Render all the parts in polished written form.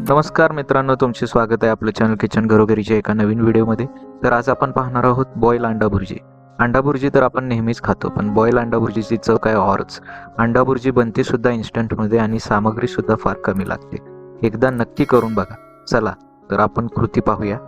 नमस्कार मित्रांनो, तुमचे स्वागत आहे आपल्या चॅनल किचन घरोघरीच्या एका नवीन व्हिडिओमध्ये। तर आज आपण पाहणार आहोत बॉईल अंडा भुर्जी। अंडा भुर्जी तर आपण नेहमीच खातो, पण बॉईल अंडा भुर्जीची चव काय औरच। अंडा भुर्जी बनते सुद्धा इन्स्टंटमध्ये आणि सामग्री सुद्धा फार कमी लागते। एकदा नक्की करून बघा। चला तर आपण कृती पाहूया।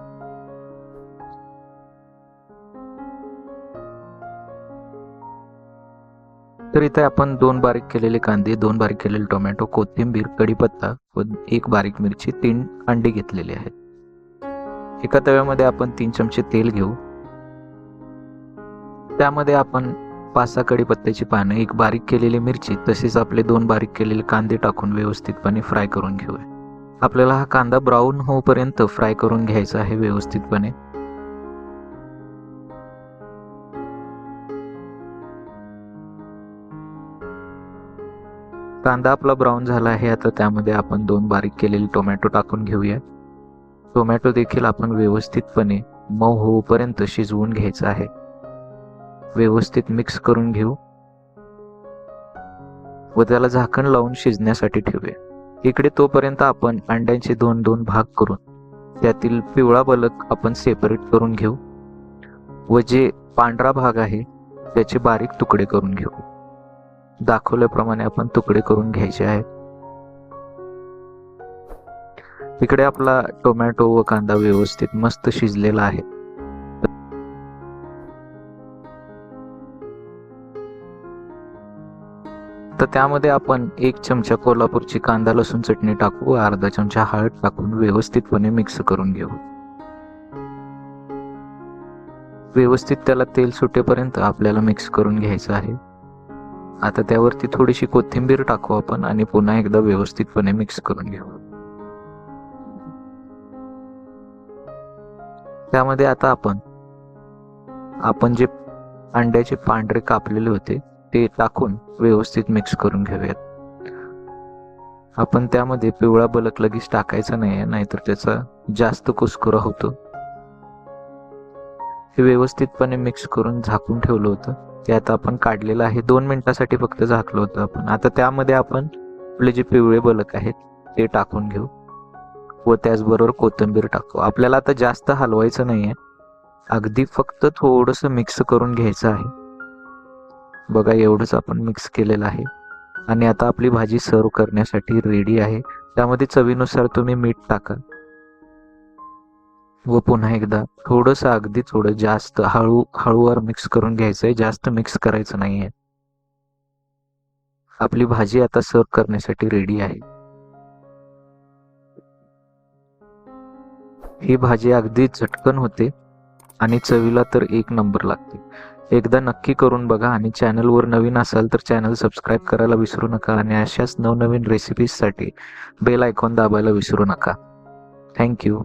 तर इथे आपण 2 बारीक केलेले कांदे, 2 बारीक केलेले टोमॅटो, कोथिंबीर, कढीपत्ता व 1 बारीक मिरची, 3 अंडे घेतलेले आहेत। एका तव्यामध्ये आपण 3 चमचे तेल घेऊ। त्यामध्ये आपण 5-6 कढीपत्त्याची पाने, 1 बारीक केलेली मिरची तसेच आपले 2 बारीक केलेले कांदे टाकून व्यवस्थितपणे फ्राय करून घेऊया। आपल्याला हा कांदा ब्राऊन होईपर्यंत फ्राय करून घ्यायचा आहे व्यवस्थितपणे। कांदा आपला ब्राऊन झाला आहे। आता त्यामध्ये आपण 2 बारीक केलेले टोमॅटो टाकून घेऊया। टोमॅटो देखील आपण व्यवस्थितपणे मऊ होईपर्यंत शिजवून घ्यायचा आहे। व्यवस्थित मिक्स करून घेऊ व त्याला झाकण लावून शिजण्यासाठी ठेवूया। इकडे तोपर्यंत आपण अंड्यांचे 2-2 भाग करून त्यातील पिवळा बलक आपण सेपरेट करून घेऊ व जे पांढरा भाग आहे त्याचे बारीक तुकडे करून घेऊ। दाखवल्याप्रमाणे आपण तुकडे करून घ्यायचे आहेत। इकडे आपला टोमॅटो व कांदा व्यवस्थित मस्त शिजलेला आहे। तर त्यामध्ये आपण 1 चमचा कोल्हापूरची कांदा लसूण चटणी टाकू, अर्धा चमचा हळद टाकून व्यवस्थितपणे मिक्स करून घेऊ। व्यवस्थित त्याला तेल सुटेपर्यंत आपल्याला मिक्स करून घ्यायचं आहे। आता त्यावरती थोडीशी कोथिंबीर टाकू आपण आणि पुन्हा एकदा व्यवस्थितपणे मिक्स करून घेऊ। त्यामध्ये आता आपण जे अंड्याचे पांढरे कापलेले होते ते टाकून व्यवस्थित मिक्स करून घेऊयात। आपण त्यामध्ये पिवळा बलक लगेच टाकायचा नाही, नाहीतर त्याचा जास्त कुस्कुरा होतो। हे व्यवस्थितपणे मिक्स करून झाकून ठेवलं होतं, ते आता आपण काढलेलं आहे। 2 मिनिटासाठी फक्त झाकलं होतं आपण। आता त्यामध्ये आपण आपले जे पिवळे बलक आहेत ते टाकून घेऊ व त्याचबरोबर कोथिंबीर टाकू। आपल्याला आता जास्त हलवायचं नाहीये, अगदी फक्त थोडंसं मिक्स करून घ्यायचं आहे। बघा, एवढंच आपण मिक्स केलेलं आहे आणि आता आपली भाजी सर्व करण्यासाठी रेडी आहे। त्यामध्ये चवीनुसार तुम्ही मीठ टाका व पुन्हा एकदा थोडंसं, अगदी थोडं, जास्त हळूवार मिक्स करून घ्यायचंय, जास्त मिक्स करायचं नाहीये। आपली भाजी आता सर्व करण्यासाठी रेडी आहे। ही भाजी अगदी झटकन होते आणि चवीला तर 1 नंबर लागते। एकदा नक्की करून बघा आणि चॅनलवर नवीन असाल तर चॅनल सबस्क्राईब करायला विसरू नका आणि अशाच नवनवीन रेसिपीजसाठी बेल आयकॉन दाबायला विसरू नका। थँक्यू।